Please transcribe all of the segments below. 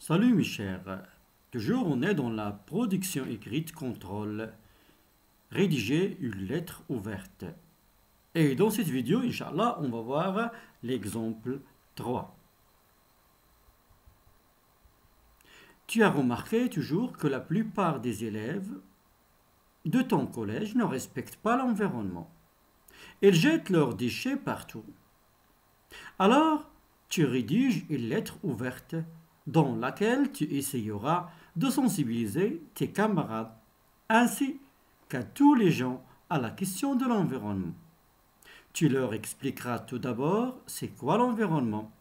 Salut mes chers, toujours on est dans la production écrite contrôle, rédiger une lettre ouverte. Et dans cette vidéo, Inch'Allah, on va voir l'exemple 3. Tu as remarqué toujours que la plupart des élèves de ton collège ne respectent pas l'environnement. Ils jettent leurs déchets partout. Alors, tu rédiges une lettre ouverte dans laquelle tu essayeras de sensibiliser tes camarades ainsi qu'à tous les gens à la question de l'environnement. Tu leur expliqueras tout d'abord c'est quoi l'environnement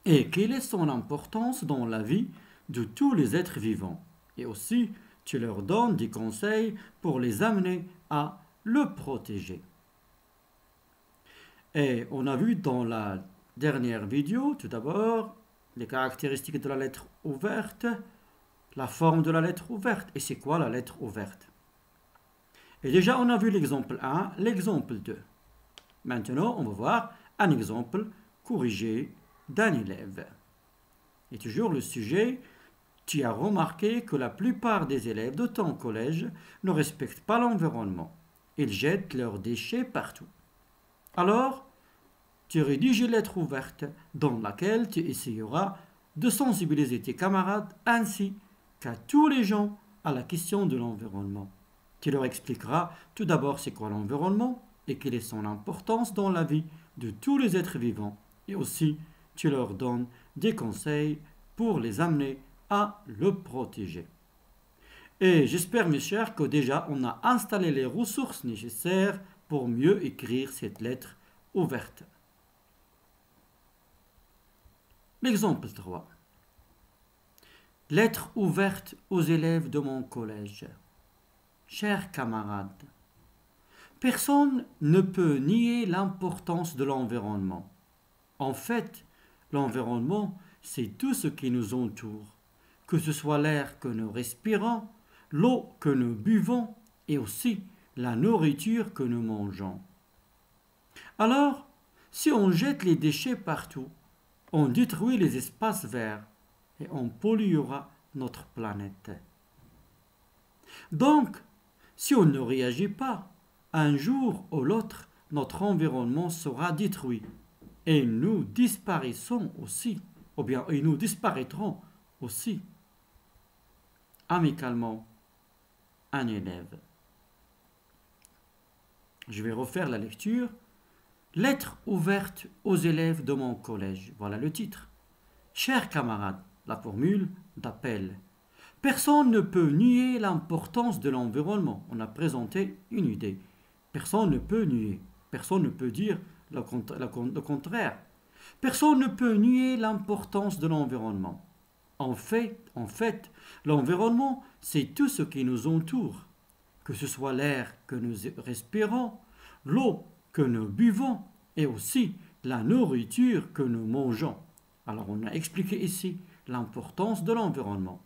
et quelle est son importance dans la vie de tous les êtres vivants. Et aussi, tu leur donnes des conseils pour les amener à le protéger. Et on a vu dans la dernière vidéo, tout d'abord, les caractéristiques de la lettre ouverte, la forme de la lettre ouverte. Et c'est quoi la lettre ouverte? Et déjà, on a vu l'exemple 1, l'exemple 2. Maintenant, on va voir un exemple corrigé d'un élève. Et toujours le sujet, tu as remarqué que la plupart des élèves de ton collège ne respectent pas l'environnement. Ils jettent leurs déchets partout. Alors, tu rédiges une lettre ouverte dans laquelle tu essayeras de sensibiliser tes camarades ainsi qu'à tous les gens à la question de l'environnement. Tu leur expliqueras tout d'abord c'est quoi l'environnement et quelle est son importance dans la vie de tous les êtres vivants. Et aussi, tu leur donnes des conseils pour les amener à le protéger. Et j'espère, mes chers, que déjà on a installé les ressources nécessaires pour mieux écrire cette lettre ouverte. L'exemple 3. Lettre ouverte aux élèves de mon collège. Chers camarades, personne ne peut nier l'importance de l'environnement. En fait, l'environnement, c'est tout ce qui nous entoure, que ce soit l'air que nous respirons, l'eau que nous buvons et aussi la nourriture que nous mangeons. Alors, si on jette les déchets partout, on détruit les espaces verts et on polluera notre planète. Donc, si on ne réagit pas, un jour ou l'autre, notre environnement sera détruit et nous disparaissons aussi, ou bien et nous disparaîtrons aussi. Amicalement, un élève. Je vais refaire la lecture. Lettre ouverte aux élèves de mon collège. Voilà le titre. Chers camarades, la formule d'appel. Personne ne peut nier l'importance de l'environnement. On a présenté une idée. Personne ne peut nier. Personne ne peut dire le contraire. Personne ne peut nier l'importance de l'environnement. En fait, l'environnement, c'est tout ce qui nous entoure. Que ce soit l'air que nous respirons, l'eau que nous buvons et aussi la nourriture que nous mangeons. Alors on a expliqué ici l'importance de l'environnement.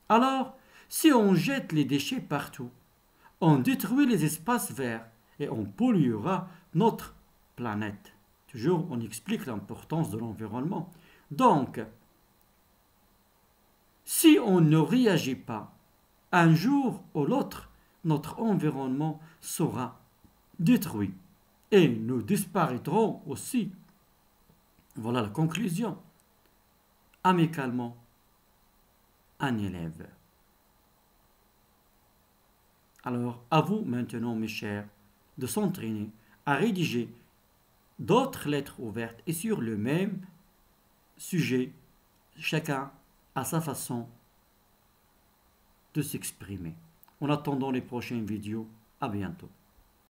Alors, si on jette les déchets partout, on détruit les espaces verts et on polluera notre planète. Toujours, on explique l'importance de l'environnement. Donc, si on ne réagit pas, un jour ou l'autre, notre environnement sera détruit et nous disparaîtrons aussi. Voilà la conclusion. Amicalement, un élève. Alors, à vous maintenant, mes chers, de s'entraîner à rédiger d'autres lettres ouvertes et sur le même sujet, chacun à sa façon de s'exprimer. En attendant les prochaines vidéos, à bientôt.